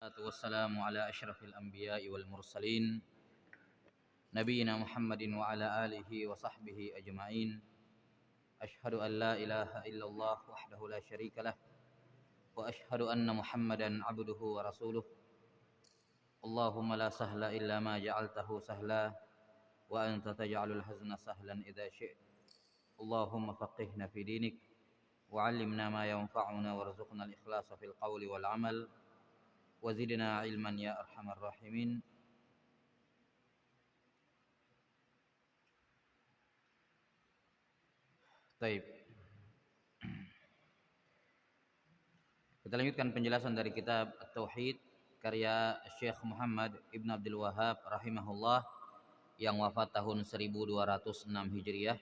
والسلام على أشرف الأنبياء والمرسلين نبينا محمد وعلى آله وصحبه أجمعين. أشهد أن لا إله إلا الله وحده لا شريك له وأشهد أن محمدا عبده ورسوله. اللهم لا سهل إلا ما جعلته سهلا وأنت تجعل الحزن سهلا إذا شئت. اللهم فقهنا في دينك وعلمنا ما ينفعنا وارزقنا الإخلاص في القول والعمل وزدنا علما يا أرحم الراحمين. Baik. Kita lanjutkan penjelasan dari kitab At-Tauhid karya Syekh Muhammad Ibn Abdul Wahhab rahimahullah yang wafat tahun 1206 Hijriah.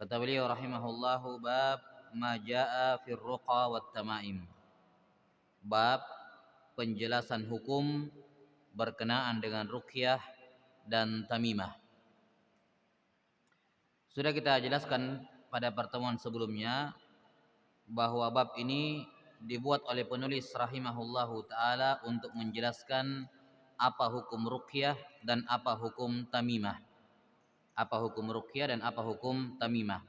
Kata beliau rahimahullahu, bab ma jaa fir ruqa wat tamaim. Bab penjelasan hukum berkenaan dengan ruqyah dan tamimah. Sudah kita jelaskan pada pertemuan sebelumnya bahwa bab ini dibuat oleh penulis rahimahullahu taala untuk menjelaskan apa hukum ruqyah dan apa hukum tamimah. Apa hukum ruqyah dan apa hukum tamimah.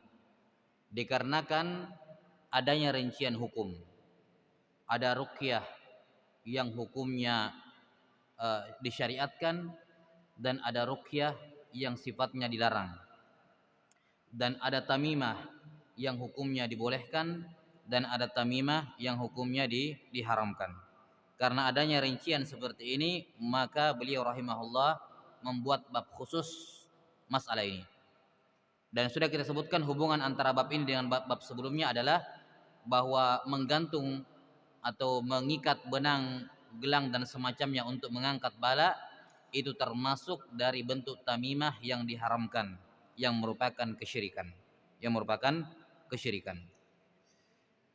Dikarenakan adanya rincian hukum. Ada ruqyah yang hukumnya disyariatkan dan ada ruqyah yang sifatnya dilarang. Dan ada tamimah yang hukumnya dibolehkan dan ada tamimah yang hukumnya diharamkan. Karena adanya rincian seperti ini, maka beliau rahimahullah membuat bab khusus masalah ini. Dan sudah kita sebutkan hubungan antara bab ini dengan bab sebelumnya adalah bahwa menggantung atau mengikat benang, gelang dan semacamnya untuk mengangkat bala itu termasuk dari bentuk tamimah yang diharamkan, yang merupakan kesyirikan.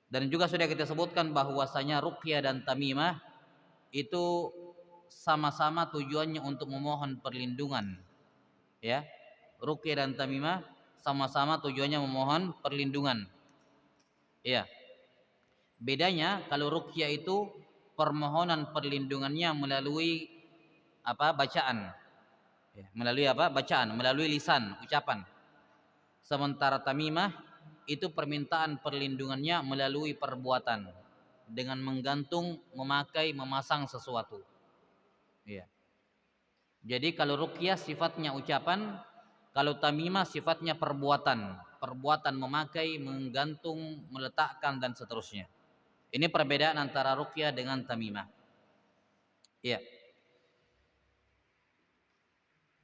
Dan juga sudah kita sebutkan bahwasanya ruqyah dan tamimah itu sama-sama tujuannya untuk memohon perlindungan. Ya. Ruqyah dan tamimah sama-sama tujuannya memohon perlindungan. Ya. Bedanya kalau ruqyah itu permohonan perlindungannya melalui bacaan. Ya, melalui lisan, ucapan. Sementara tamimah itu permintaan perlindungannya melalui perbuatan dengan menggantung, memakai, memasang sesuatu. Ya. Jadi kalau ruqyah sifatnya ucapan, kalau tamimah sifatnya perbuatan memakai, menggantung, meletakkan dan seterusnya. Ini perbedaan antara ruqyah dengan tamimah. Ya.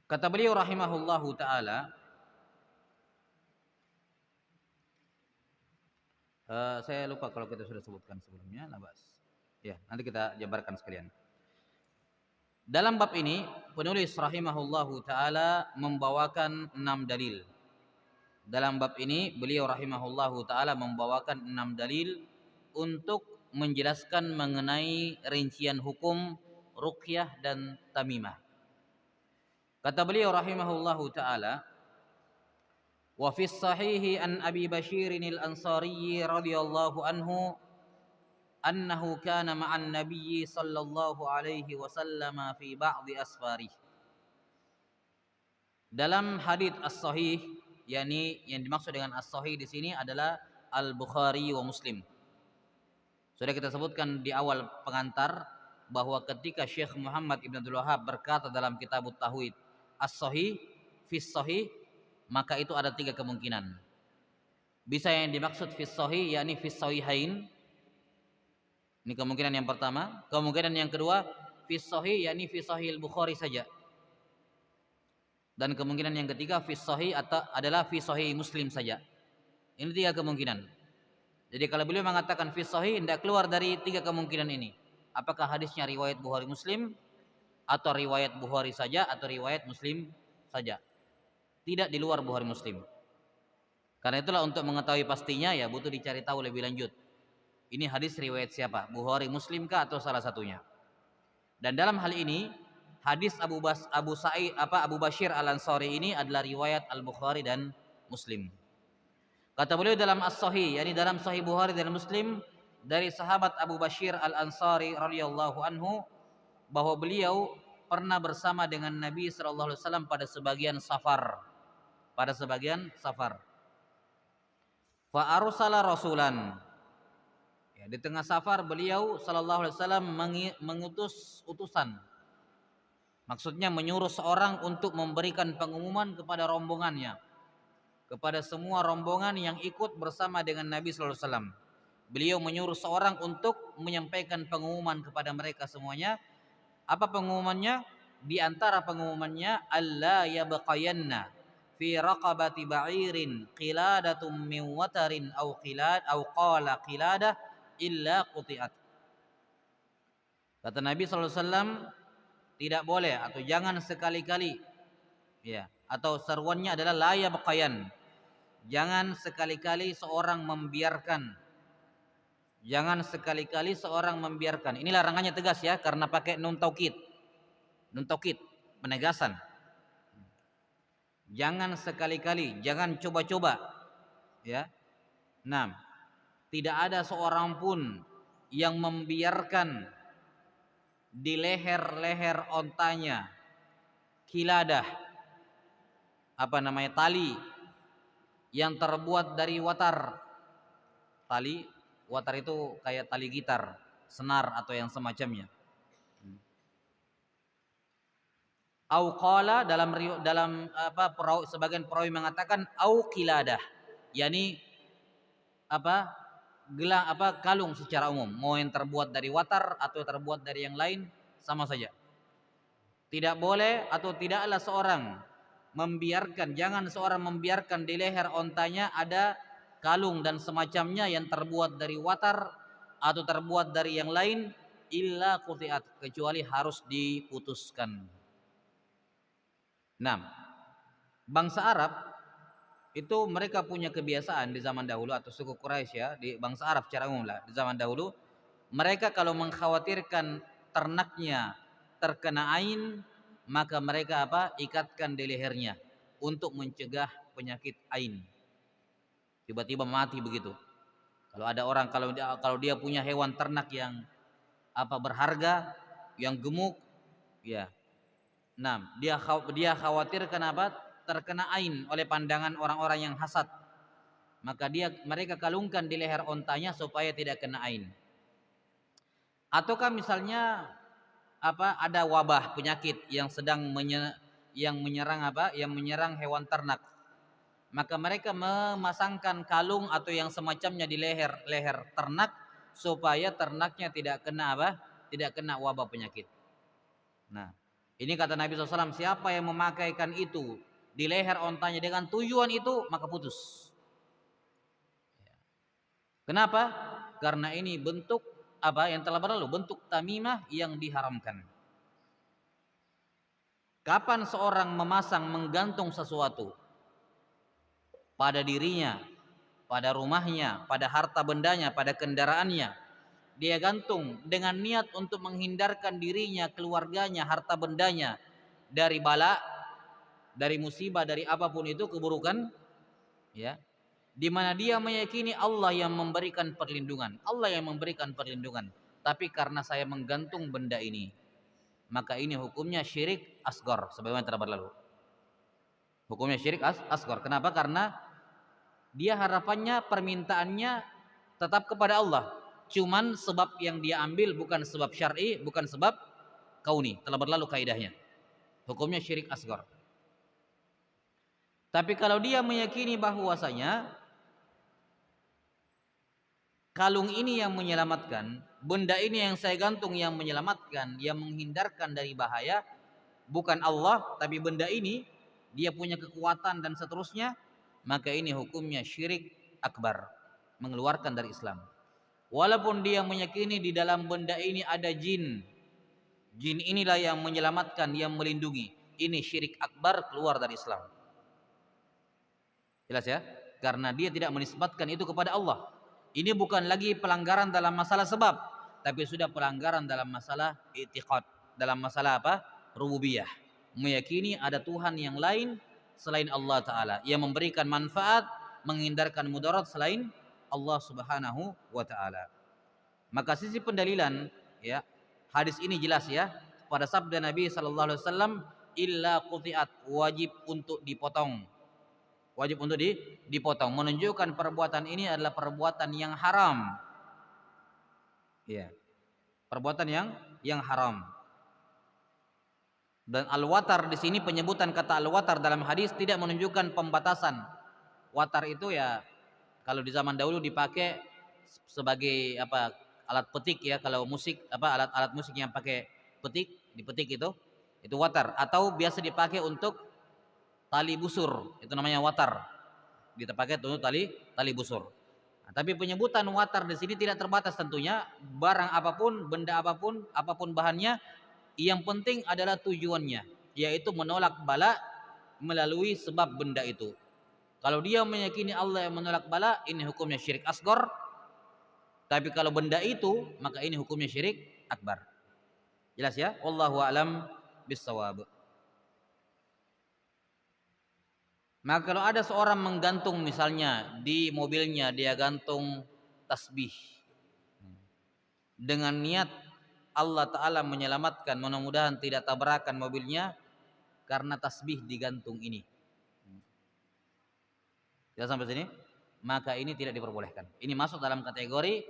Kata beliau rahimahullahu taala, saya lupa kalau kita sudah sebutkan sebelumnya, labas. Ya, nanti kita jabarkan sekalian. Dalam bab ini penulis rahimahullahu taala membawakan 6 dalil. Dalam bab ini beliau rahimahullahu taala membawakan 6 dalil untuk menjelaskan mengenai rincian hukum ruqyah dan tamimah. Kata beliau rahimahullahu taala, wa fi sahihi an Abi Bashir al-Ansari radhiyallahu anhu annahu kana ma'an Nabiy sallallahu alaihi wasallam fi ba'dhi asfarih. Dalam hadits as-sahih, yakni yang dimaksud dengan as-sahih di sini adalah Al-Bukhari wa Muslim. Sudah kita sebutkan di awal pengantar bahwa ketika Syekh Muhammad Ibn Abdul Wahhab berkata dalam kitab At-Tauhid as-sahih fi sahih, maka itu ada 3 kemungkinan. Bisa yang dimaksud fi sahih yakni fi sahihain. Ini kemungkinan yang pertama. Kemungkinan yang kedua fi sahih yakni fi sahih al-Bukhari saja. Dan kemungkinan yang ketiga fi sahih adalah fi sahih Muslim saja. Ini 3 kemungkinan. Jadi kalau beliau mengatakan fi sahih, tidak keluar dari 3 kemungkinan ini. Apakah hadisnya riwayat Bukhari Muslim, atau riwayat Bukhari saja, atau riwayat Muslim saja. Tidak di luar Bukhari Muslim. Karena itulah untuk mengetahui pastinya ya butuh dicari tahu lebih lanjut. Ini hadis riwayat siapa? Bukhari Muslim kah atau salah satunya? Dan dalam hal ini hadis Abu Bashir al-Ansari ini adalah riwayat Al-Bukhari dan Muslim. Kata beliau dalam as-sahih, yakni dalam sahih Bukhari dan Muslim, dari sahabat Abu Bashir Al-Ansari radhiyallahu anhu bahwa beliau pernah bersama dengan Nabi sallallahu alaihi wasallam pada sebagian safar. Fa arsala rasulan. Ya, di tengah safar beliau sallallahu alaihi wasallam mengutus utusan. Maksudnya menyuruh seorang untuk memberikan pengumuman kepada rombongannya, kepada semua rombongan yang ikut bersama dengan Nabi sallallahu alaihi wasallam. Beliau menyuruh seorang untuk menyampaikan pengumuman kepada mereka semuanya. Apa pengumumannya? Di antara pengumumannya, alla yabqayanna fi raqabati ba'irin qiladatum min watarin aw qala qiladah illa quti'at. Kata Nabi sallallahu alaihi wasallam, tidak boleh atau jangan sekali-kali, ya, atau seruannya adalah la yabqayan. Jangan sekali-kali seorang membiarkan. Jangan sekali-kali seorang membiarkan. Ini larangannya tegas ya, karena pakai nun taukid. Nun taukid, penegasan. Jangan sekali-kali, jangan coba-coba, ya. 6. Tidak ada seorang pun yang membiarkan di leher-leher ontanya kiladah, tali yang terbuat dari watar. Tali watar itu kayak tali gitar, senar atau yang semacamnya. Au qala sebagian perawi mengatakan au qiladah, yakni kalung secara umum, mau yang terbuat dari watar atau terbuat dari yang lain sama saja. Tidak boleh atau tidaklah jangan seorang membiarkan di leher ontanya ada kalung dan semacamnya yang terbuat dari watar atau terbuat dari yang lain illa quti'at, kecuali harus diputuskan. 6. Bangsa Arab itu mereka punya kebiasaan di zaman dahulu, atau suku Quraisy ya, di bangsa Arab secara umum lah, di zaman dahulu mereka kalau mengkhawatirkan ternaknya terkena ain, maka mereka ikatkan di lehernya untuk mencegah penyakit ain. Tiba-tiba mati begitu. Kalau ada orang kalau dia punya hewan ternak yang berharga, yang gemuk, ya. Nah, dia khawatirkan terkena ain oleh pandangan orang-orang yang hasad. Maka mereka kalungkan di leher ontanya supaya tidak kena ain. Ataukah misalnya ada wabah penyakit yang sedang menyerang hewan ternak, maka mereka memasangkan kalung atau yang semacamnya di leher ternak supaya ternaknya tidak kena wabah penyakit. Nah, ini kata Nabi SAW, siapa yang memakaikan itu di leher ontanya dengan tujuan itu, maka putus. Kenapa? Karena ini bentuk yang telah berlalu, bentuk tamimah yang diharamkan. Kapan seorang menggantung sesuatu pada dirinya, pada rumahnya, pada harta bendanya, pada kendaraannya, dia gantung dengan niat untuk menghindarkan dirinya, keluarganya, harta bendanya dari bala, dari musibah, dari apapun itu keburukan, ya. Di mana dia meyakini Allah yang memberikan perlindungan, tapi karena saya menggantung benda ini, maka ini hukumnya syirik asghar sebagaimana telah berlalu. Hukumnya syirik asghar. Kenapa? Karena dia harapannya, permintaannya tetap kepada Allah. Cuman sebab yang dia ambil bukan sebab syar'i, bukan sebab kauni. Telah berlalu kaidahnya. Hukumnya syirik asghar. Tapi kalau dia meyakini bahwasanya kalung ini yang menyelamatkan, benda ini yang saya gantung yang menyelamatkan, yang menghindarkan dari bahaya, bukan Allah, tapi benda ini dia punya kekuatan dan seterusnya, maka ini hukumnya syirik akbar, mengeluarkan dari Islam. Walaupun dia meyakini di dalam benda ini ada jin inilah yang menyelamatkan, yang melindungi, ini syirik akbar, keluar dari Islam. Jelas ya? Karena dia tidak menisbatkan itu kepada Allah. Ini bukan lagi pelanggaran dalam masalah sebab, tapi sudah pelanggaran dalam masalah i'tiqad, dalam masalah rububiyah. Meyakini ada Tuhan yang lain selain Allah Ta'ala, yang memberikan manfaat, menghindarkan mudarat selain Allah Subhanahu wa Ta'ala. Maka sisi pendalilan, ya, hadis ini jelas ya, pada sabda Nabi sallallahu alaihi wasallam, illa qutiat, wajib untuk dipotong. Wajib untuk dipotong, menunjukkan perbuatan ini adalah perbuatan yang haram. Ya, perbuatan yang haram. Dan al-watar di sini, penyebutan kata al-watar dalam hadis tidak menunjukkan pembatasan. Watar itu ya kalau di zaman dahulu dipakai sebagai apa, alat petik ya, kalau musik apa, alat-alat musik yang pakai petik, dipetik itu watar, atau biasa dipakai untuk tali busur, itu namanya watar. Dipakai untuk tali busur. Nah, tapi penyebutan watar di sini tidak terbatas tentunya, barang apapun, benda apapun, apapun bahannya, yang penting adalah tujuannya, yaitu menolak bala melalui sebab benda itu. Kalau dia meyakini Allah yang menolak bala, ini hukumnya syirik asghar. Tapi kalau benda itu, maka ini hukumnya syirik akbar. Jelas ya? Wallahu a'lam bissawab. Maka kalau ada seorang menggantung, misalnya di mobilnya dia gantung tasbih dengan niat Allah Ta'ala menyelamatkan, mudah-mudahan tidak tabrakan mobilnya karena tasbih digantung ini. Tidak sampai sini? Maka ini tidak diperbolehkan. Ini masuk dalam kategori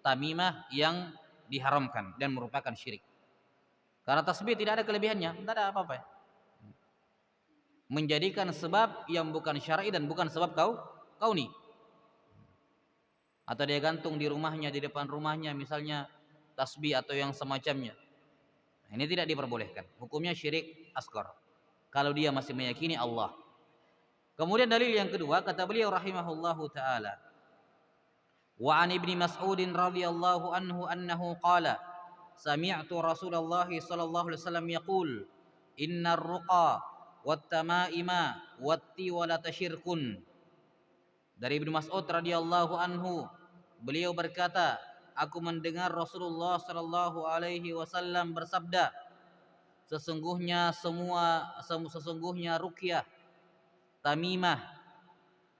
tamimah yang diharamkan dan merupakan syirik. Karena tasbih tidak ada kelebihannya, tidak ada apa-apa. Menjadikan sebab yang bukan syar'i dan bukan sebab kauni. Atau dia gantung di rumahnya, di depan rumahnya misalnya tasbih atau yang semacamnya. Nah, ini tidak diperbolehkan. Hukumnya syirik asghar. Kalau dia masih meyakini Allah. Kemudian dalil yang kedua, kata beliau rahimahullahu taala, wa an ibni Mas'udin radhiyallahu anhu annahu qala sami'tu Rasulullah sallallahu alaihi wasallam yaqul innar ruqa wat tamaima wat tiwalata syirkun. Dari Ibnu Mas'ud radhiyallahu anhu, beliau berkata, aku mendengar Rasulullah sallallahu alaihi wasallam bersabda, sesungguhnya ruqyah, tamimah.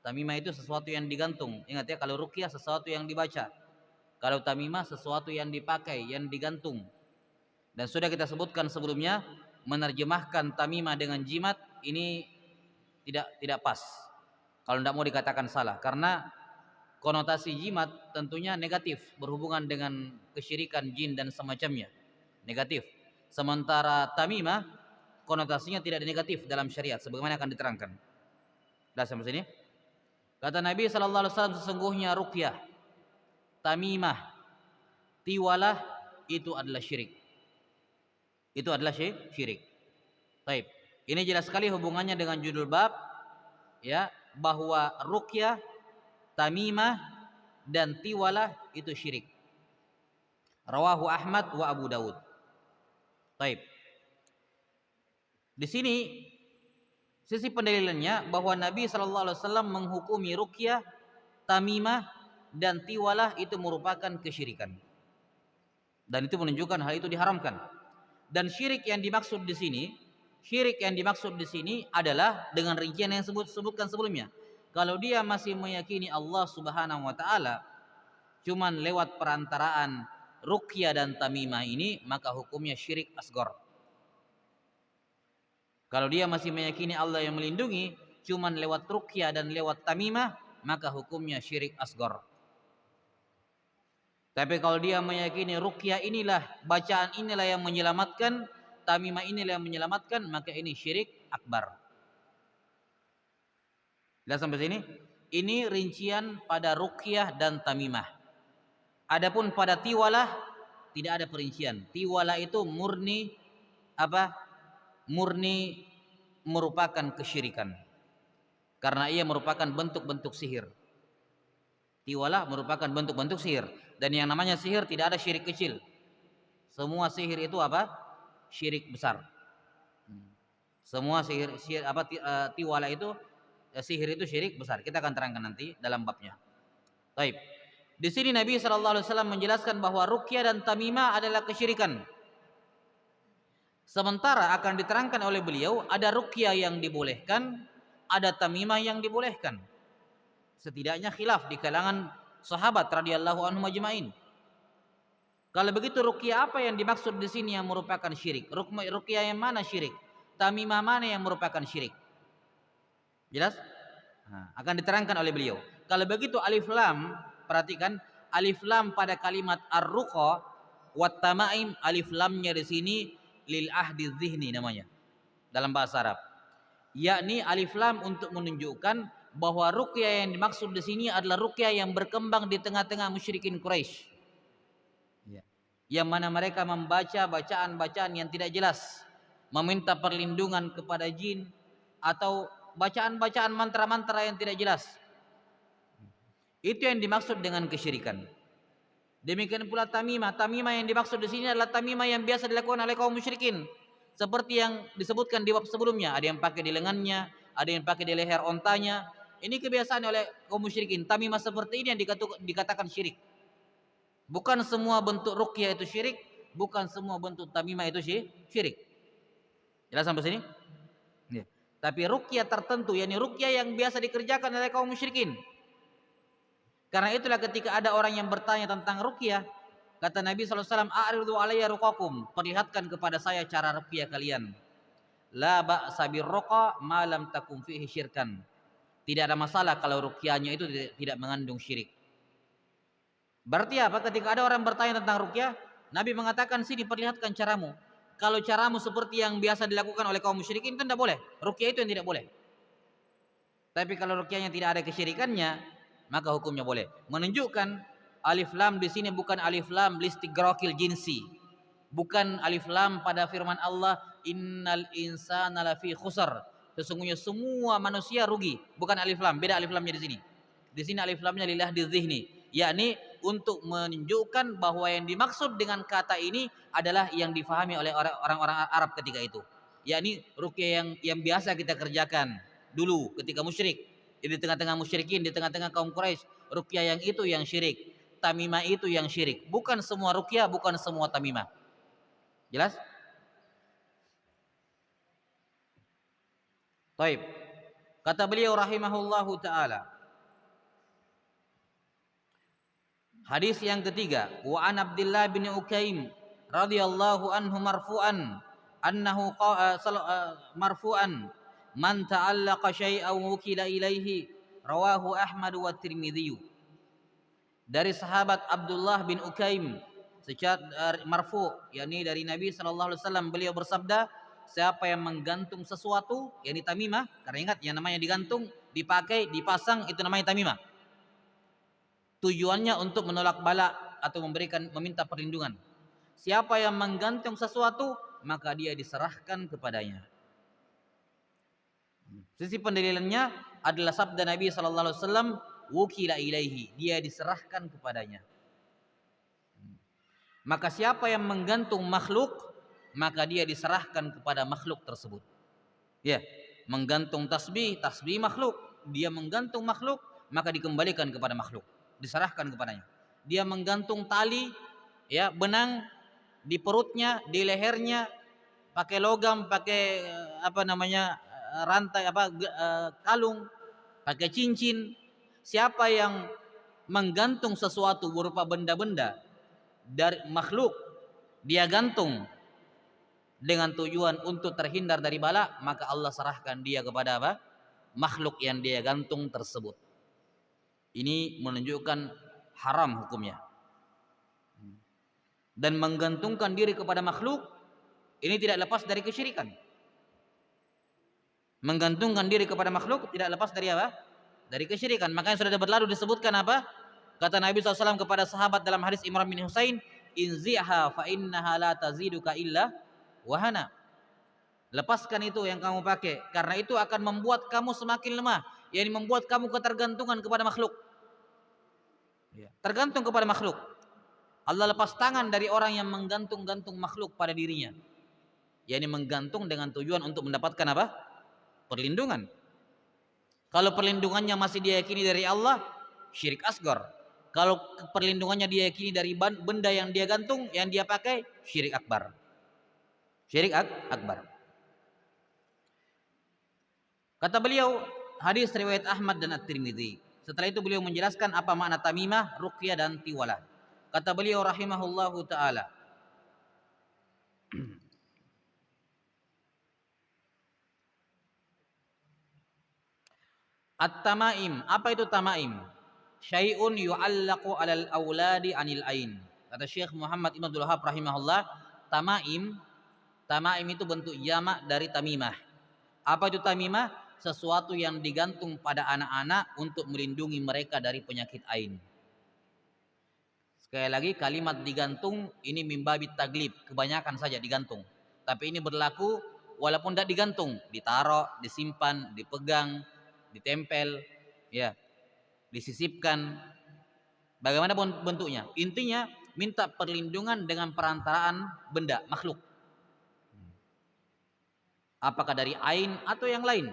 Tamimah itu sesuatu yang digantung. Ingat ya, kalau ruqyah sesuatu yang dibaca. Kalau tamimah sesuatu yang dipakai, yang digantung. Dan sudah kita sebutkan sebelumnya, menerjemahkan tamimah dengan jimat ini tidak pas. Kalau tidak mau dikatakan salah, karena konotasi jimat tentunya negatif, berhubungan dengan kesyirikan jin dan semacamnya, negatif. Sementara tamimah konotasinya tidak negatif dalam syariat, sebagaimana akan diterangkan. Dah sampai sini. Kata Nabi sallallahu alaihi wasallam, sesungguhnya ruqyah, tamimah, tiwalah itu adalah syirik. Itu adalah syirik. Baik. Ini jelas sekali hubungannya dengan judul bab, ya, bahwa ruqyah, tamimah dan tiwalah itu syirik. Rawahu Ahmad wa Abu Dawud. Baik. Di sini sisi pendalilannya bahwa Nabi sallallahu alaihi wasallam menghukumi ruqyah, tamimah dan tiwalah itu merupakan kesyirikan. Dan itu menunjukkan hal itu diharamkan. Dan syirik yang dimaksud di sini adalah dengan rincian yang sebutkan sebelumnya. Kalau dia masih meyakini Allah Subhanahu wa taala cuman lewat perantaraan ruqyah dan tamimah ini, maka hukumnya syirik asghar. Kalau dia masih meyakini Allah yang melindungi cuman lewat ruqyah dan lewat tamimah, maka hukumnya syirik asghar. Tapi kalau dia meyakini ruqyah inilah, bacaan inilah yang menyelamatkan, tamimah inilah yang menyelamatkan, maka ini syirik akbar. Lihat sampai sini. Ini rincian pada ruqyah dan tamimah. Adapun pada tiwalah tidak ada perincian. Tiwalah itu murni apa? Murni merupakan kesyirikan. Karena ia merupakan bentuk-bentuk sihir. Tiwalah merupakan bentuk-bentuk sihir. Dan yang namanya sihir tidak ada syirik kecil. Semua sihir itu apa? Syirik besar. Semua tiwalah itu, sihir itu syirik besar. Kita akan terangkan nanti dalam babnya. Baik. Di sini Nabi sallallahu alaihi wasallam menjelaskan bahwa ruqyah dan tamimah adalah kesyirikan. Sementara akan diterangkan oleh beliau, ada ruqyah yang dibolehkan, ada tamimah yang dibolehkan. Setidaknya khilaf di kalangan sahabat radhiyallahu anhum ajma'in. Kalau begitu ruqyah apa yang dimaksud di sini yang merupakan syirik? Ruqyah yang mana syirik? Tamimah mana yang merupakan syirik? Jelas? Nah, akan diterangkan oleh beliau. Kalau begitu alif lam, perhatikan alif lam pada kalimat ar-ruqa wat tamaim, alif lamnya di sini lil ahdi dzihni namanya dalam bahasa Arab. Yakni alif lam untuk menunjukkan bahwa ruqyah yang dimaksud di sini adalah ruqyah yang berkembang di tengah-tengah musyrikin Quraisy. Ya. Yang mana mereka membaca bacaan-bacaan yang tidak jelas, meminta perlindungan kepada jin atau bacaan-bacaan mantra-mantra yang tidak jelas. Itu yang dimaksud dengan kesyirikan. Demikian pula tamimah. Tamimah yang dimaksud di sini adalah tamimah yang biasa dilakukan oleh kaum musyrikin. Seperti yang disebutkan di bab sebelumnya, ada yang pakai di lengannya, ada yang pakai di leher ontanya. Ini kebiasaan oleh kaum musyrikin. Tamimah seperti ini yang dikatakan syirik. Bukan semua bentuk ruqyah itu syirik, bukan semua bentuk tamimah itu syirik. Jelas sampai sini? Ya. Tapi ruqyah tertentu, yakni ruqyah yang biasa dikerjakan oleh kaum musyrikin. Karena itulah ketika ada orang yang bertanya tentang ruqyah, kata Nabi SAW, "A'ridu alayya ruqakum." Perlihatkan kepada saya cara ruqyah kalian. La ba'sa birruqa ma lam takum fihi syirkan. Tidak ada masalah kalau ruqyahnya itu tidak mengandung syirik. Berarti apa? Ketika ada orang bertanya tentang ruqyah, Nabi mengatakan, "Sini perlihatkan caramu." Kalau caramu seperti yang biasa dilakukan oleh kaum musyrikin itu tidak boleh. Ruqyah itu yang tidak boleh. Tapi kalau ruqyahnya tidak ada kesyirikannya, maka hukumnya boleh. Menunjukkan alif lam di sini bukan alif lam listighraqil jinsi. Bukan alif lam pada firman Allah, "Innal insana lafi khusr." Sesungguhnya semua manusia rugi. Bukan alif lam, beda alif lamnya di sini. Di sini alif lamnya lillah dzihni, yakni untuk menunjukkan bahwa yang dimaksud dengan kata ini adalah yang difahami oleh orang-orang Arab ketika itu. Yakni ruqyah yang biasa kita kerjakan dulu ketika musyrik. Di tengah-tengah musyrikin, di tengah-tengah kaum Quraisy, ruqyah yang itu yang syirik, tamimah itu yang syirik. Bukan semua ruqyah, bukan semua tamimah. Jelas? Baik. Kata beliau rahimahullahu taala. Hadis yang ketiga, wa an Abdullah bin Ukaim radhiyallahu anhu marfu'an annahu marfu'an man ta'allaqa syai'an wukila ilaihi rawahu Ahmad wa Tirmidzi. Dari sahabat Abdullah bin Ukaim secara marfu, yakni dari Nabi sallallahu alaihi wasallam, beliau bersabda, siapa yang menggantung sesuatu, yakni tamimah, karena ingat yang namanya digantung, dipakai, dipasang itu namanya tamimah. Tujuannya untuk menolak bala atau meminta perlindungan. Siapa yang menggantung sesuatu, maka dia diserahkan kepadanya. Sisi pendalilannya adalah sabda Nabi sallallahu alaihi wasallam, wukila ilaihi, dia diserahkan kepadanya. Maka siapa yang menggantung makhluk, maka dia diserahkan kepada makhluk tersebut. Ya, menggantung tasbih makhluk, dia menggantung makhluk, maka dikembalikan kepada makhluk, diserahkan kepadanya. Dia menggantung tali, ya, benang di perutnya, di lehernya, pakai logam, pakai rantai, kalung, pakai cincin. Siapa yang menggantung sesuatu berupa benda-benda dari makhluk, dia gantung dengan tujuan untuk terhindar dari bala, maka Allah serahkan dia kepada apa? Makhluk yang dia gantung tersebut. Ini menunjukkan haram hukumnya. Dan menggantungkan diri kepada makhluk ini tidak lepas dari kesyirikan. Menggantungkan diri kepada makhluk tidak lepas dari apa? Dari kesyirikan. Makanya sudah berlalu disebutkan apa? Kata Nabi SAW kepada sahabat dalam hadis Imran bin Husain, "Inzi'ha fa innaha la taziduka illa wahana." Lepaskan itu yang kamu pakai, karena itu akan membuat kamu semakin lemah, yakni membuat kamu ketergantungan kepada makhluk. Tergantung kepada makhluk. Allah lepas tangan dari orang yang menggantung-gantung makhluk pada dirinya, yakni menggantung dengan tujuan untuk mendapatkan apa? Perlindungan. Kalau perlindungannya masih diyakini dari Allah, syirik asgar. Kalau perlindungannya diyakini dari benda yang dia gantung, yang dia pakai, syirik akbar. Syirik akbar. Kata beliau, hadis riwayat Ahmad dan At-Tirmidzi. Setelah itu beliau menjelaskan apa makna tamimah, ruqyah dan tiwalah. Kata beliau rahimahullahu taala, at-tamaim, apa itu tamaim? Syai'un yu'allaqu 'alal auladi 'anil ain. Kata Syekh Muhammad Ibn Abdul Wahhab rahimahullah, tamaim, tamaim itu bentuk jamak dari tamimah. Apa itu tamimah? Sesuatu yang digantung pada anak-anak untuk melindungi mereka dari penyakit ain. Sekali lagi, kalimat digantung ini mimbabi taglib, kebanyakan saja digantung. Tapi ini berlaku walaupun tidak digantung, ditaruh, disimpan, dipegang, ditempel, ya, disisipkan, bagaimanapun bentuknya. Intinya minta perlindungan dengan perantaraan benda, makhluk. Apakah dari ain atau yang lain.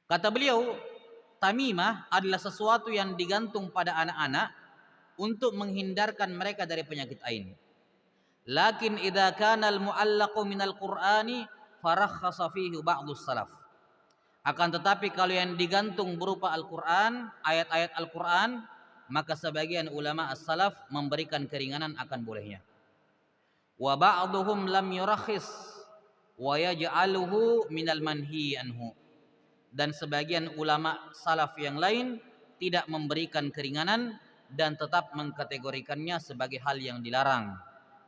Kata beliau, tamimah adalah sesuatu yang digantung pada anak-anak untuk menghindarkan mereka dari penyakit ain. Lakin idza kana al-mu'allaqu minal Qur'ani farakhasa fihi ba'dus salaf. Akan tetapi kalau yang digantung berupa Al-Qur'an, ayat-ayat Al-Qur'an, maka sebagian ulama as-salaf memberikan keringanan akan bolehnya. Wa ba'dhum lam yurakhis wa yaj'aluhu minal manhi anhu. Dan sebagian ulama salaf yang lain tidak memberikan keringanan dan tetap mengkategorikannya sebagai hal yang dilarang.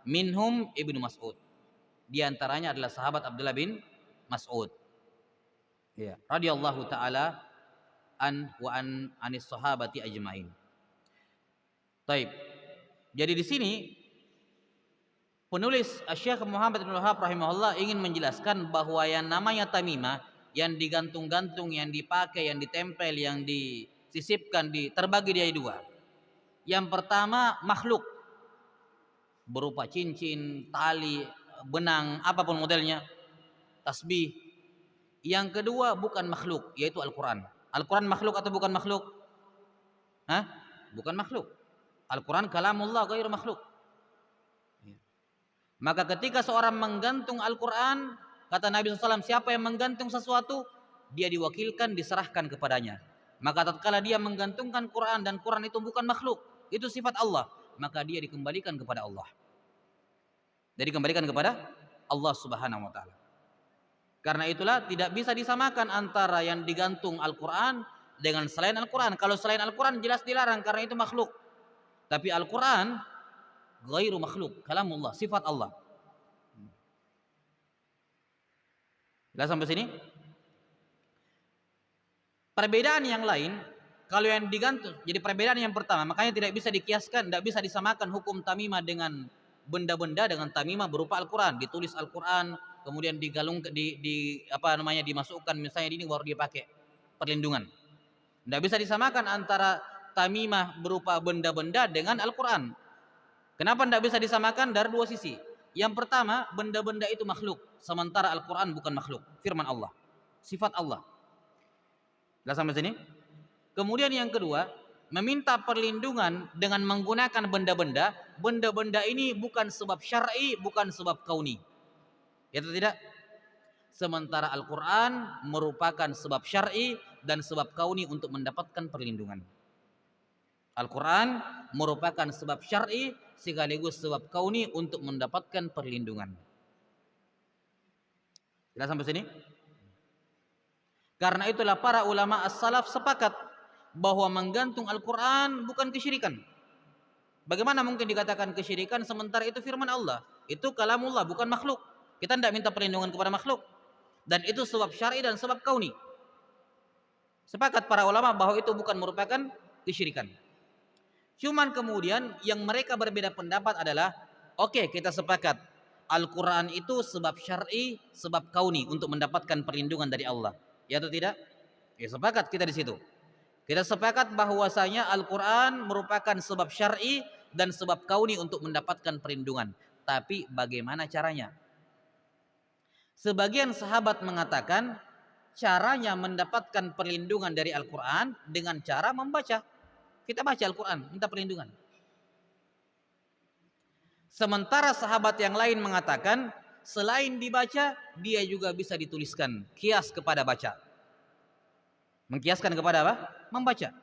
Minhum Ibnu Mas'ud. Di antaranya adalah sahabat Abdullah bin Mas'ud. Ya, radhiyallahu taala anis sahabati ajmain. Taib. Jadi di sini penulis Syekh Muhammad bin Wahhab rahimahullah ingin menjelaskan bahwa yang namanya tamimah, yang digantung-gantung, yang dipakai, yang ditempel, yang disisipkan, terbagi dari dua. Yang pertama makhluk, berupa cincin, tali, benang, apapun modelnya, tasbih. Yang kedua bukan makhluk, yaitu Al-Quran. Al-Quran makhluk atau bukan makhluk? Hah? Bukan makhluk. Al-Quran kalamullah ghairu makhluk. Maka ketika seorang menggantung Al-Quran, kata Nabi SAW, siapa yang menggantung sesuatu, dia diwakilkan, diserahkan kepadanya. Maka tatkala dia menggantungkan Quran, dan Quran itu bukan makhluk, itu sifat Allah, maka dia dikembalikan kepada Allah. Dia dikembalikan kepada Allah Subhanahu wa taala. Karena itulah tidak bisa disamakan antara yang digantung Al-Quran dengan selain Al-Quran. Kalau selain Al-Quran jelas dilarang karena itu makhluk. Tapi Al-Quran ghairu makhluk, kalamullah, sifat Allah. Sudah sampai sini? Perbedaan yang lain, kalau yang digantung, jadi perbedaan yang pertama, makanya tidak bisa dikiaskan, tidak bisa disamakan hukum tamimah dengan benda-benda dengan tamimah berupa Al-Quran. Ditulis Al-Quran, kemudian dimasukkan misalnya ini baru dia pakai perlindungan. Tidak bisa disamakan antara tamimah berupa benda-benda dengan Al-Quran. Kenapa tidak bisa disamakan? Dari dua sisi. Yang pertama, benda-benda itu makhluk, sementara Al-Quran bukan makhluk, firman Allah, sifat Allah. Sudah sampai sini? Kemudian yang kedua, meminta perlindungan dengan menggunakan benda-benda. Benda-benda ini bukan sebab syar'i, bukan sebab kauni. Ya atau tidak? Sementara Al-Quran merupakan sebab syar'i dan sebab kauni untuk mendapatkan perlindungan. Al-Quran merupakan sebab syar'i sekaligus sebab kauni untuk mendapatkan perlindungan. Sudah sampai sini? Karena itulah para ulama as-salaf sepakat bahwa menggantung Al-Quran bukan kesyirikan. Bagaimana mungkin dikatakan kesyirikan sementara itu firman Allah? Itu kalamullah, bukan makhluk. Kita tidak minta perlindungan kepada makhluk. Dan itu sebab syar'i dan sebab kauni. Sepakat para ulama bahwa itu bukan merupakan kesyirikan. Cuman kemudian yang mereka berbeda pendapat adalah, oke, kita sepakat Al-Quran itu sebab syar'i, sebab kauni untuk mendapatkan perlindungan dari Allah. Ya atau tidak? Ya sepakat kita di situ. Kita sepakat bahwasanya Al-Quran merupakan sebab syar'i dan sebab kauni untuk mendapatkan perlindungan. Tapi bagaimana caranya? Sebagian sahabat mengatakan caranya mendapatkan perlindungan dari Al-Quran dengan cara membaca. Kita baca Al-Quran, minta perlindungan. Sementara sahabat yang lain mengatakan selain dibaca, dia juga bisa dituliskan. Kias kepada baca. Mengkiaskan kepada apa? Membaca.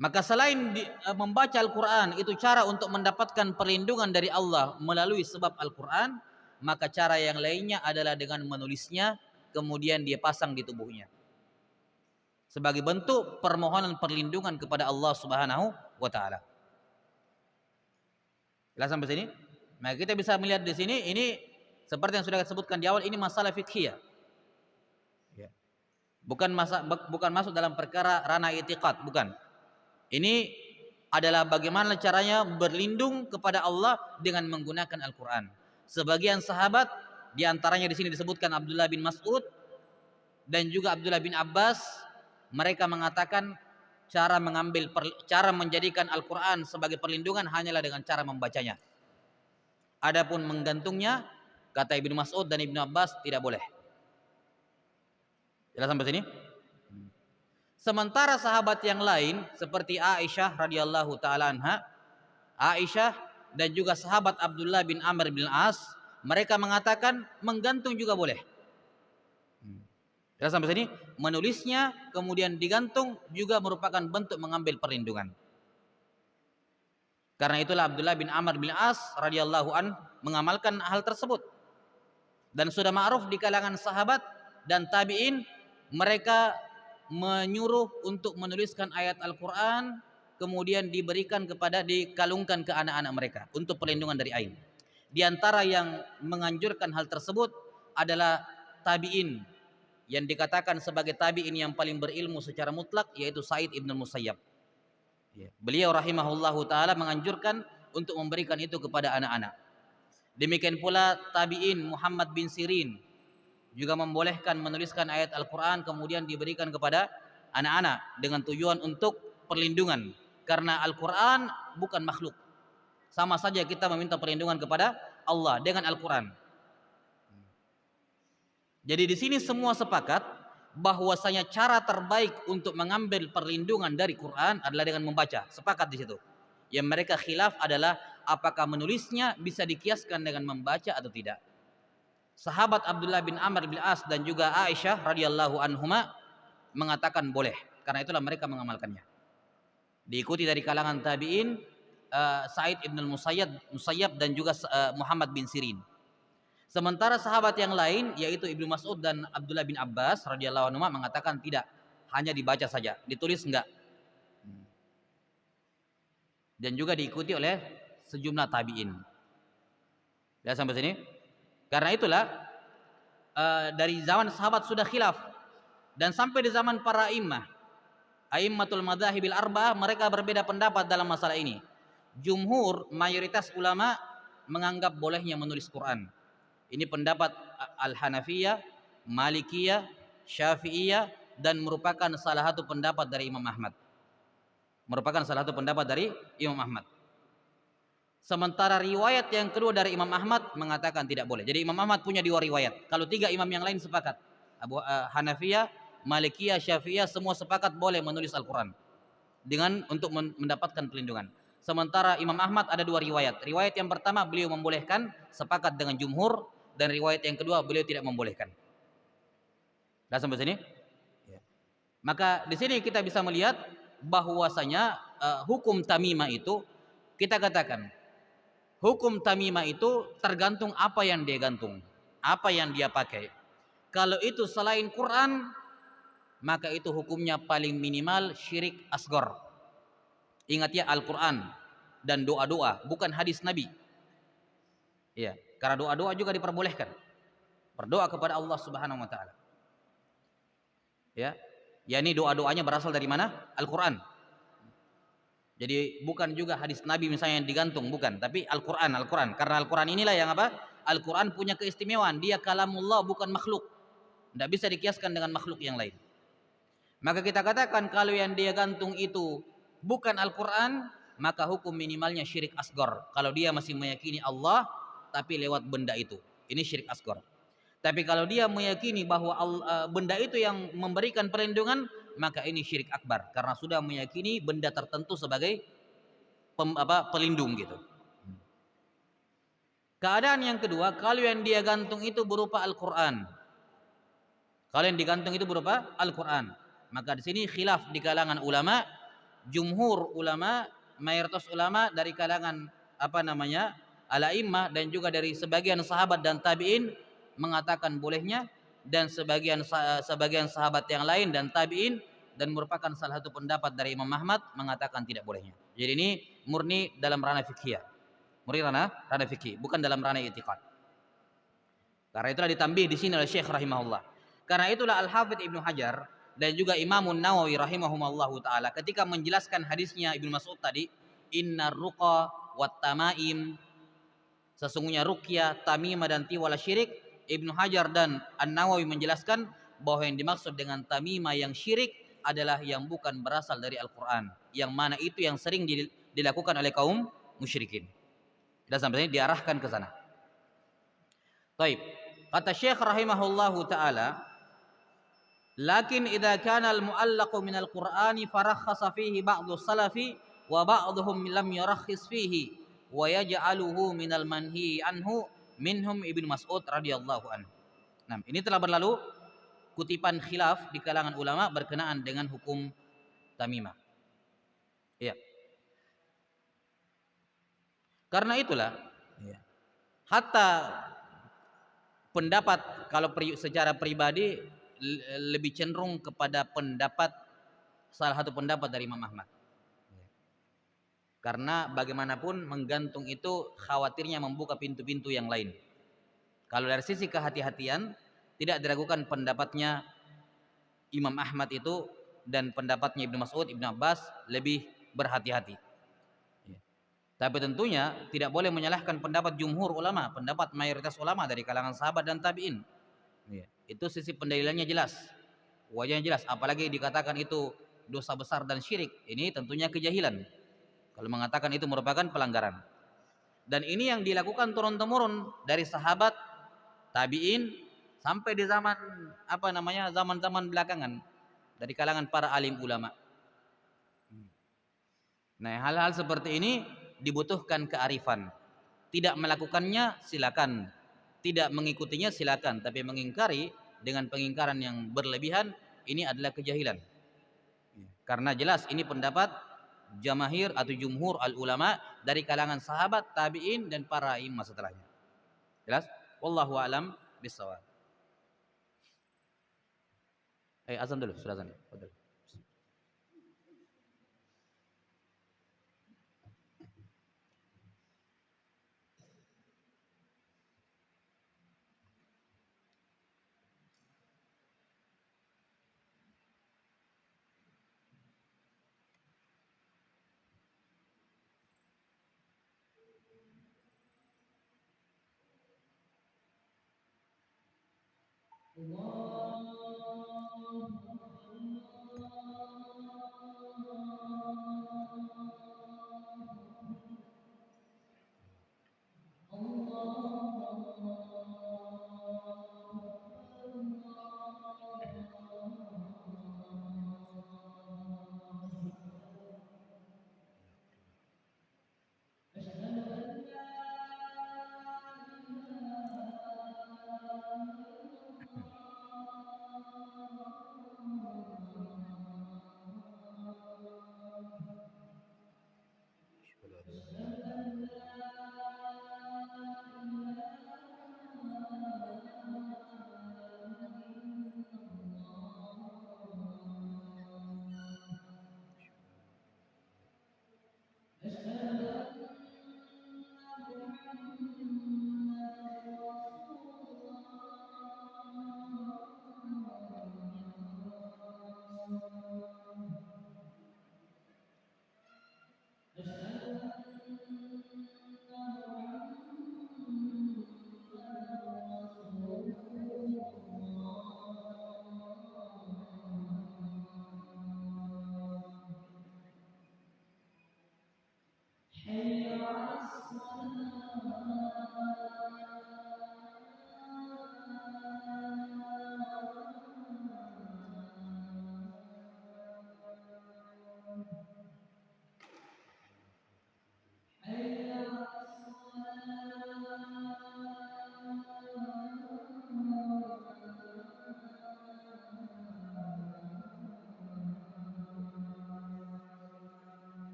Maka selain membaca Al-Quran itu cara untuk mendapatkan perlindungan dari Allah melalui sebab Al-Quran, maka cara yang lainnya adalah dengan menulisnya kemudian dia pasang di tubuhnya sebagai bentuk permohonan perlindungan kepada Allah Subhanahu wa taala. Jelas sampai sini? Nah, kita bisa melihat di sini ini seperti yang sudah saya sebutkan di awal, ini masalah fiqhiyah. Ya. Bukan masuk dalam perkara ranah i'tiqad, bukan. Ini adalah bagaimana caranya berlindung kepada Allah dengan menggunakan Al-Quran. Sebagian sahabat, di antaranya di sini disebutkan Abdullah bin Mas'ud dan juga Abdullah bin Abbas, mereka mengatakan cara menjadikan Al-Quran sebagai perlindungan hanyalah dengan cara membacanya. Adapun menggantungnya, kata Ibnu Mas'ud dan Ibnu Abbas, tidak boleh. Jelas sampai sini? Sementara sahabat yang lain seperti Aisyah radhiyallahu taala anha, Aisyah dan juga sahabat Abdullah bin Amr bin As, mereka mengatakan menggantung juga boleh. Jelas sampai sini? Menulisnya kemudian digantung juga merupakan bentuk mengambil perlindungan. Karena itulah Abdullah bin Amr bin As radhiyallahu an mengamalkan hal tersebut. Dan sudah ma'ruf di kalangan sahabat dan tabi'in, mereka menyuruh untuk menuliskan ayat Al-Quran kemudian dikalungkan ke anak-anak mereka untuk perlindungan dari ain. Di antara yang menganjurkan hal tersebut adalah tabi'in yang dikatakan sebagai tabi'in yang paling berilmu secara mutlak, yaitu Sa'id ibn Musayyab. Beliau rahimahullahu ta'ala menganjurkan untuk memberikan itu kepada anak-anak. Demikian pula tabi'in Muhammad bin Sirin juga membolehkan menuliskan ayat Al-Quran kemudian diberikan kepada anak-anak dengan tujuan untuk perlindungan. Karena Al-Quran bukan makhluk. Sama saja kita meminta perlindungan kepada Allah dengan Al-Quran. Jadi di sini semua sepakat bahwasanya cara terbaik untuk mengambil perlindungan dari Quran adalah dengan membaca. Sepakat di situ. Yang mereka khilaf adalah apakah menulisnya bisa dikiaskan dengan membaca atau tidak. Sahabat Abdullah bin Amr bin As dan juga Aisyah radhiyallahu anhuma mengatakan boleh. Karena itulah mereka mengamalkannya. Diikuti dari kalangan tabi'in Sa'id ibn Musayyab dan juga Muhammad bin Sirin. Sementara sahabat yang lain yaitu Ibnu Mas'ud dan Abdullah bin Abbas radhiyallahu anhuma mengatakan tidak, hanya dibaca saja, ditulis enggak. Dan juga diikuti oleh sejumlah tabi'in. Ya, sampai sini. Karena itulah dari zaman sahabat sudah khilaf dan sampai di zaman para a'immatul madzahibil arba'ah, mereka berbeda pendapat dalam masalah ini. Jumhur mayoritas ulama menganggap bolehnya menulis Quran. Ini pendapat Al-Hanafiyah, Malikiyah, Syafi'iyah dan merupakan salah satu pendapat dari Imam Ahmad. Sementara riwayat yang kedua dari Imam Ahmad mengatakan tidak boleh. Jadi Imam Ahmad punya dua riwayat. Kalau tiga imam yang lain sepakat, Hanafiyah, Malikiyah, Syafi'iyah semua sepakat boleh menulis Al-Quran untuk mendapatkan perlindungan. Sementara Imam Ahmad ada dua riwayat. Riwayat yang pertama beliau membolehkan, sepakat dengan jumhur, dan riwayat yang kedua beliau tidak membolehkan. Dah sampai sini? Ya. Maka di sini kita bisa melihat bahwasanya hukum tamimah itu, kita katakan hukum tamimah itu tergantung apa yang dia gantung, apa yang dia pakai. Kalau itu selain Quran, maka itu hukumnya paling minimal syirik asghar. Ingat ya, Al-Quran dan doa-doa, bukan hadis Nabi. Ya, karena doa-doa juga diperbolehkan. Berdoa kepada Allah Subhanahu wa taala. Ya. Ini doa-doanya berasal dari mana? Al-Quran. Jadi bukan juga hadis Nabi misalnya yang digantung, bukan, tapi Al-Quran. Karena Al-Quran inilah yang apa? Al-Quran punya keistimewaan, dia kalamullah, bukan makhluk. Tidak bisa dikiaskan dengan makhluk yang lain. Maka kita katakan kalau yang dia gantung itu bukan Al-Quran, maka hukum minimalnya syirik asghar. Kalau dia masih meyakini Allah tapi lewat benda itu, ini syirik asghar. Tapi kalau dia meyakini bahwa benda itu yang memberikan perlindungan, maka ini syirik akbar karena sudah meyakini benda tertentu sebagai pelindung gitu. Keadaan yang kedua, kalau yang dia gantung itu berupa Al-Quran. Kalau yang digantung itu berupa Al-Quran, maka di sini khilaf di kalangan ulama jumhur ulama, mayoritas ulama dari kalangan apa namanya al-a'immah dan juga dari sebagian sahabat dan tabi'in mengatakan bolehnya, dan sebagian sahabat yang lain dan tabi'in dan merupakan salah satu pendapat dari Imam Ahmad mengatakan tidak bolehnya. Jadi ini murni dalam ranah fikih. Murni ranah fikih, bukan dalam ranah i'tiqad. Karena itulah ditambih di sini oleh Syekh rahimahullah. Karena itulah Al-Hafidz Ibnu Hajar dan juga Imam Nawawi rahimahumallahu taala ketika menjelaskan hadisnya Ibnu Mas'ud tadi, innar ruqa wat tamaim, sesungguhnya ruqyah, tamimah dan tiwala syirik, Ibnu Hajar dan An-Nawawi menjelaskan bahwa yang dimaksud dengan tamimah yang syirik adalah yang bukan berasal dari Al-Qur'an, yang mana itu yang sering dilakukan oleh kaum musyrikin. Dan sampai ini diarahkan ke sana. Baik. Kata Syekh rahimahullahu taala, lakin idza kana al-mu'allaqu min al-Qur'ani farakhasa fihi ba'du salafi wa ba'dhum lam yurakhis fihi wa yaj'aluhu min al-manhi anhu minhum Ibnu Mas'ud radhiyallahu anhu. Nah, ini telah berlalu kutipan khilaf di kalangan ulama berkenaan dengan hukum tamimah. Iya. Karena itulah, hatta pendapat kalau secara pribadi lebih cenderung kepada pendapat salah satu pendapat dari Imam Ahmad. Karena bagaimanapun menggantung itu khawatirnya membuka pintu-pintu yang lain. Kalau dari sisi kehati-hatian tidak diragukan pendapatnya Imam Ahmad itu dan pendapatnya Ibnu Mas'ud, Ibnu Abbas lebih berhati-hati. Tapi tentunya tidak boleh menyalahkan pendapat jumhur ulama, pendapat mayoritas ulama dari kalangan sahabat dan tabi'in. Itu sisi pendalilannya jelas, wajahnya jelas. Apalagi dikatakan itu dosa besar dan syirik, ini tentunya kejahilan kalau mengatakan itu merupakan pelanggaran. Dan ini yang dilakukan turun-temurun dari sahabat, tabi'in sampai di zaman-zaman belakangan dari kalangan para alim ulama. Nah, hal-hal seperti ini dibutuhkan kearifan. Tidak melakukannya silakan, tidak mengikutinya silakan, tapi mengingkari dengan pengingkaran yang berlebihan ini adalah kejahilan. Karena jelas ini pendapat jamahir atau jumhur al ulama dari kalangan sahabat, tabi'in dan para imam setelahnya. Jelas? Wallahu a'lam bishawab. Azan dulu, sudah azan. Betul.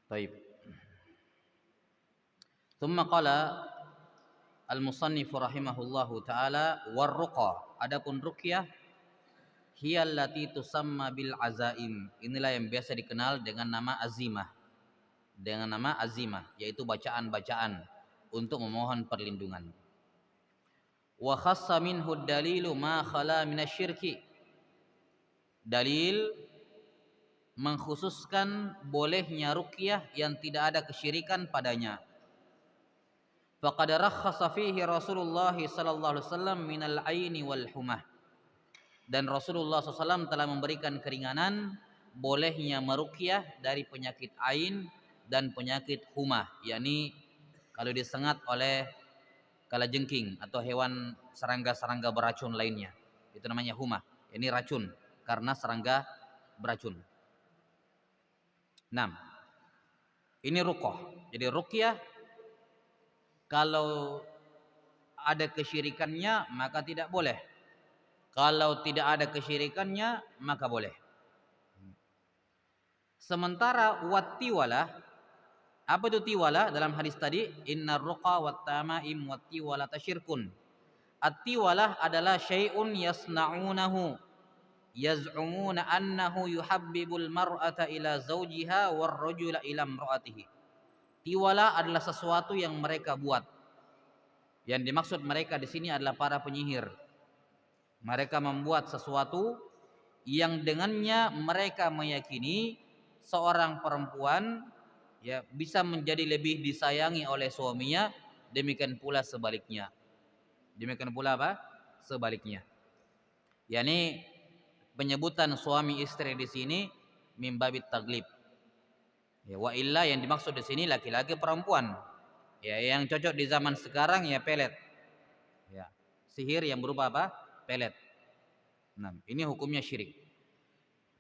Baik. ثم قال المصنف رحمه الله تعالى والرقى. Adapun ruqyah hiya allati tusamma bil azaim. Inilah yang biasa dikenal dengan nama azimah. Dengan nama azimah, yaitu bacaan-bacaan untuk memohon perlindungan. Wa khassa minhu dalilu ma khala minasyirki. Dalil mengkhususkan bolehnya ruqyah yang tidak ada kesyirikan padanya. Faqad rakhasa fihi Rasulullah sallallahu alaihi wasallam minal aini wal humah. Dan Rasulullah SAW telah memberikan keringanan bolehnya meruqyah dari penyakit ain dan penyakit humah, yakni kalau disengat oleh kalajengking atau hewan serangga-serangga beracun lainnya, itu namanya humah. Ini racun karena serangga beracun. 6. Ini ruqyah. Jadi ruqyah kalau ada kesyirikannya maka tidak boleh. Kalau tidak ada kesyirikannya maka boleh. Sementara wattiwalah, apa itu tiwala dalam hadis tadi? Innar ruqa wat tamaim wattiwala tasyirkun. At-tiwalah adalah syai'un yasna'unahu yaz'umuna annahu yuhabbibul mar'ata ila zawjiha war rajula ila imra'atihi. Tiwala adalah sesuatu yang mereka buat. Yang dimaksud mereka di sini adalah para penyihir. Mereka membuat sesuatu yang dengannya mereka meyakini seorang perempuan ya bisa menjadi lebih disayangi oleh suaminya, demikian pula sebaliknya. Demikian pula apa? Sebaliknya. yakni penyebutan suami istri di sini mim babit taglib. Ya, wa illa yang dimaksud di sini laki-laki perempuan. Ya, yang cocok di zaman sekarang ya pelet. Ya, sihir yang berupa apa? Pelet. Nah, ini hukumnya syirik.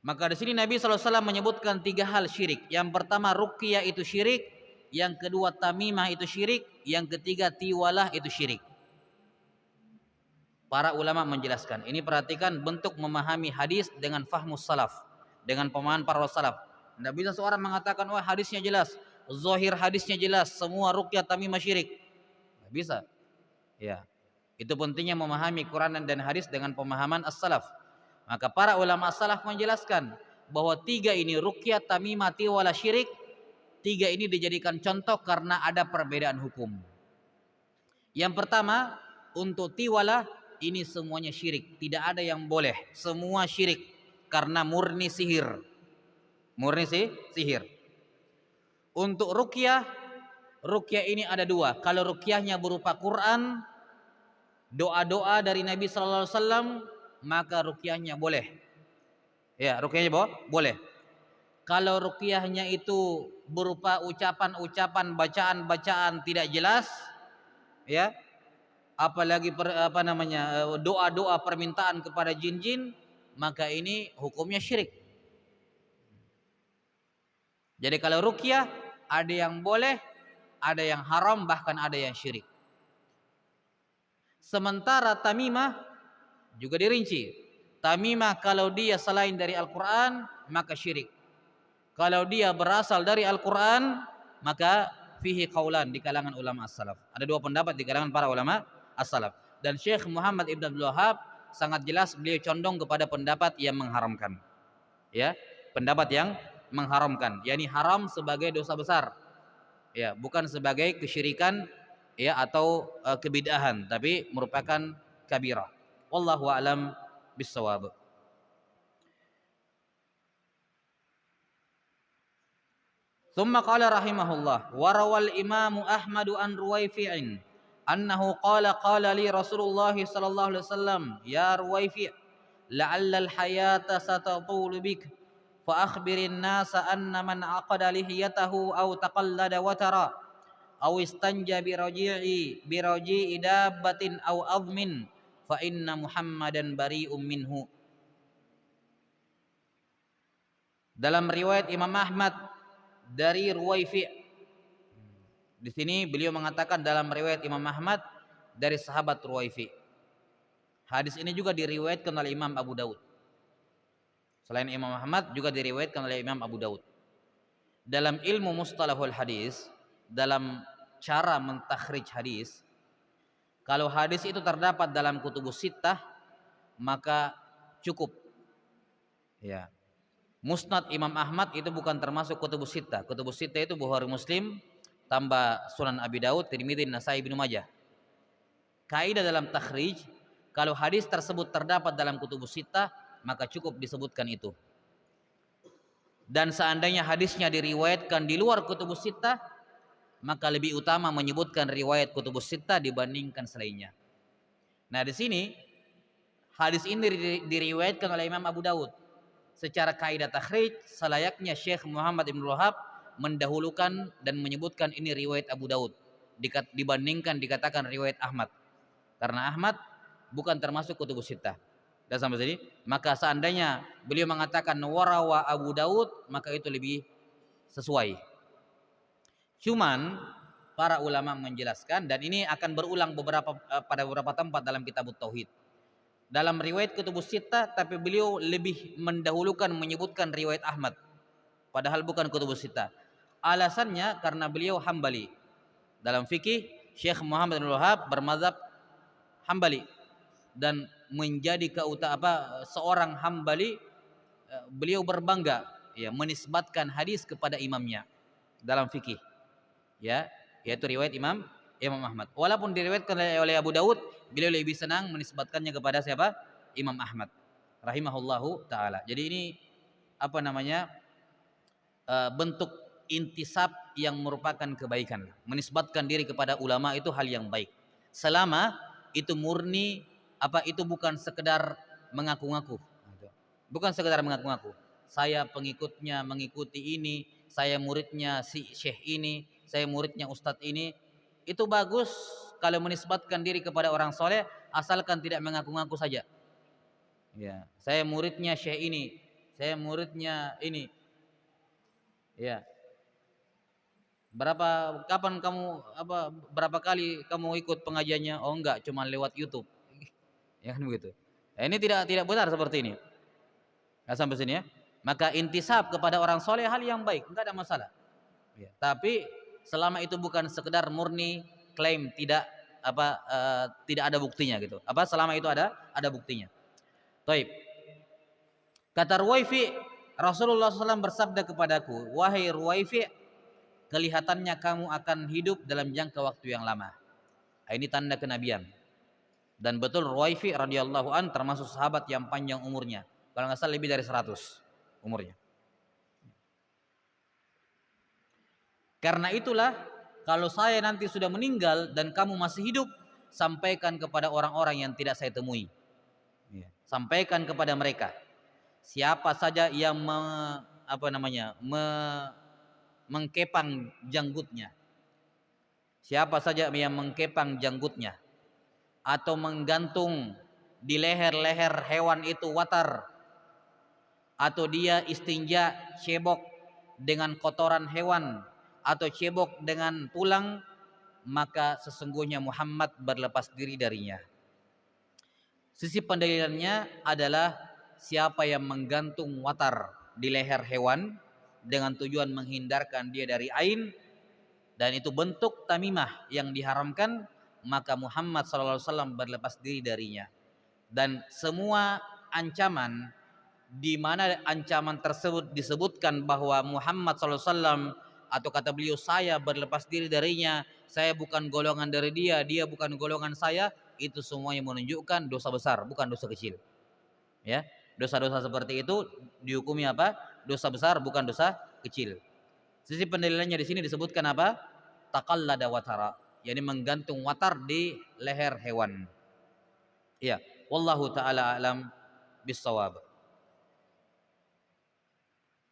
Maka di sini Nabi SAW menyebutkan 3 hal syirik. Yang pertama ruqyah itu syirik, yang kedua tamimah itu syirik, yang ketiga tiwalah itu syirik. Para ulama menjelaskan. Ini perhatikan bentuk memahami hadis dengan fahmus salaf, dengan pemahaman para salaf. Tidak bisa seorang mengatakan, wah hadisnya jelas, zahir hadisnya jelas, semua ruqyah tamimah syirik. Tidak bisa. Ya, itu pentingnya memahami Quran dan hadis dengan pemahaman as-salaf. Maka para ulama as-salaf menjelaskan bahwa 3 ini ruqyah, tamimah, tiwalah, syirik, 3 ini dijadikan contoh karena ada perbedaan hukum. Yang pertama, untuk tiwalah ini semuanya syirik, tidak ada yang boleh, semua syirik karena murni sihir. Murni sihir. Untuk ruqyah ini ada 2. Kalau ruqyahnya berupa Quran, doa-doa dari Nabi sallallahu alaihi wasallam, maka ruqyahnya boleh. Ya, ruqyahnya boleh. Kalau ruqyahnya itu berupa ucapan-ucapan, bacaan-bacaan tidak jelas, ya, apalagi doa-doa permintaan kepada jin-jin, maka ini hukumnya syirik. Jadi kalau ruqyah ada yang boleh, ada yang haram, bahkan ada yang syirik. Sementara tamimah juga dirinci. Tamimah kalau dia selain dari Al-Quran maka syirik. Kalau dia berasal dari Al-Quran maka fihi qaulan di kalangan ulama as-salaf. Ada 2 pendapat di kalangan para ulama as-salaf. Dan Syekh Muhammad Ibn Abdul Wahhab sangat jelas beliau condong kepada pendapat yang mengharamkan. Ya. pendapat yang mengharamkan, yakni haram sebagai dosa besar, ya, bukan sebagai kesyirikan, ya, atau kebid'ahan, tapi merupakan kabirah. Wallahu a'lam bissawab. Thumma qala rahimahullah wa rawal Imam Ahmad an Ruwaifi'in annahu qala li Rasulullah sallallahu alaihi wasallam ya Ruwaifi' la'alla al-hayata satatulu bik fa akhbirin nasa anna man aqada lihiyatahu aw taqallada watara aw istanja bi raji'i dabbatin aw admin fa inna Muhammadan bari'um minhu. Dalam riwayat Imam Ahmad dari Ruwaifi', di sini beliau mengatakan dalam riwayat Imam Ahmad dari sahabat Ruwaifi'. Hadis ini juga diriwayatkan oleh Imam Abu Daud. Selain Imam Ahmad juga diriwayatkan oleh Imam Abu Daud. Dalam ilmu mustalahul hadis, dalam cara mentakhrij hadis, kalau hadis itu terdapat dalam kutubus sittah maka cukup. Ya. Musnad Imam Ahmad itu bukan termasuk kutubus sittah. Kutubus sittah itu Bukhari, Muslim, tambah Sunan Abi Daud, Tirmidzi, Nasai, Ibnu Majah. Kaidah dalam takhrij, kalau hadis tersebut terdapat dalam kutubus sittah, maka cukup disebutkan itu. Dan seandainya hadisnya diriwayatkan di luar kutubus sittah, maka lebih utama menyebutkan riwayat kutubus sittah dibandingkan selainnya. Nah, di sini hadis ini diriwayatkan oleh Imam Abu Daud. Secara kaidah takhrij, selayaknya Syekh Muhammad Ibn Wahab mendahulukan dan menyebutkan ini riwayat Abu Daud dibandingkan dikatakan riwayat Ahmad, karena Ahmad bukan termasuk kutubus sittah. Dan sampai sini, maka seandainya beliau mengatakan warawa Abu Daud, maka itu lebih sesuai. Cuman para ulama menjelaskan, dan ini akan berulang pada beberapa tempat dalam kitab Tauhid, dalam riwayat kutubus sittah, tapi beliau lebih mendahulukan menyebutkan riwayat Ahmad, padahal bukan kutubus sittah. Alasannya karena beliau Hambali. Dalam fikih, Syekh Muhammad bin Wahab bermazhab Hambali, dan menjadi seorang Hambali, beliau berbangga, ya, menisbatkan hadis kepada imamnya dalam fikih, ya, yaitu riwayat Imam Ahmad. Walaupun diriwayatkan oleh Abu Daud, beliau lebih senang menisbatkannya kepada siapa? Imam Ahmad rahimahullahu taala. Jadi ini bentuk intisab yang merupakan kebaikan. Menisbatkan diri kepada ulama itu hal yang baik, selama itu murni, itu bukan sekedar mengaku-ngaku. Bukan sekedar mengaku-ngaku. Saya pengikutnya mengikuti ini, saya muridnya si syekh ini, saya muridnya ustadz ini. Itu bagus kalau menisbatkan diri kepada orang soleh, asalkan tidak mengaku-ngaku saja. Ya, saya muridnya syekh ini, saya muridnya ini. Ya. Berapa kali kamu ikut pengajiannya? Oh enggak, cuma lewat YouTube. Ya kan begitu. Ini tidak benar seperti ini. Nah, sampai sini ya. Maka intisab kepada orang soleh hal yang baik, enggak ada masalah. Ya, tapi selama itu bukan sekedar murni klaim, tidak ada buktinya gitu. Selama itu ada buktinya. Baik. Kata Ruwaifi, Rasulullah SAW bersabda kepadaku, wahai Ruwaifi, kelihatannya kamu akan hidup dalam jangka waktu yang lama. Ini tanda kenabian. Dan betul Ruwaifi radhiyallahu an termasuk sahabat yang panjang umurnya. Kalau nggak salah lebih dari 100 umurnya. Karena itulah, kalau saya nanti sudah meninggal dan kamu masih hidup, sampaikan kepada orang-orang yang tidak saya temui. Sampaikan kepada mereka, siapa saja yang mengkepang janggutnya, siapa saja yang mengkepang janggutnya atau menggantung di leher-leher hewan itu watar, atau dia istinja cebok dengan kotoran hewan atau cebok dengan tulang, maka sesungguhnya Muhammad berlepas diri darinya. Sisi pendalilannya adalah siapa yang menggantung watar di leher hewan dengan tujuan menghindarkan dia dari ain, dan itu bentuk tamimah yang diharamkan, maka Muhammad SAW berlepas diri darinya. Dan semua ancaman di mana ancaman tersebut disebutkan bahwa Muhammad SAW atau kata beliau saya berlepas diri darinya, saya bukan golongan dari dia, dia bukan golongan saya, itu semuanya menunjukkan dosa besar, bukan dosa kecil. Ya, dosa-dosa seperti itu dihukumi apa? Dosa besar, bukan dosa kecil. Sisi pendalilannya di sini disebutkan apa? Taqallada watara, yakni menggantung watar di leher hewan. Ya, wallahu taala alam bissawab.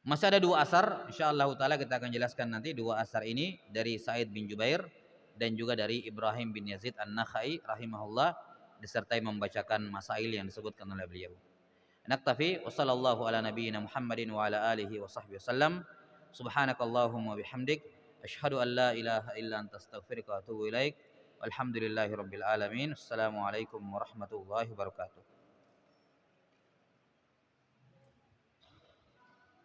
Masih ada dua asar, insyaallah taala kita akan jelaskan nanti dua asar ini dari Sa'id bin Jubair dan juga dari Ibrahim bin Yazid An-Nakhai rahimahullah, disertai membacakan masail yang disebutkan oleh beliau. Naktafi wa sallallahu ala nabiyyina Muhammadin wa ala alihi wa sahbihi wasallam. Subhanakallahumma bihamdik asyhadu an la ilaha illa anta astaghfiruka wa atubu ilaik. Walhamdulillahirabbil alamin. Assalamualaikum warahmatullahi wabarakatuh.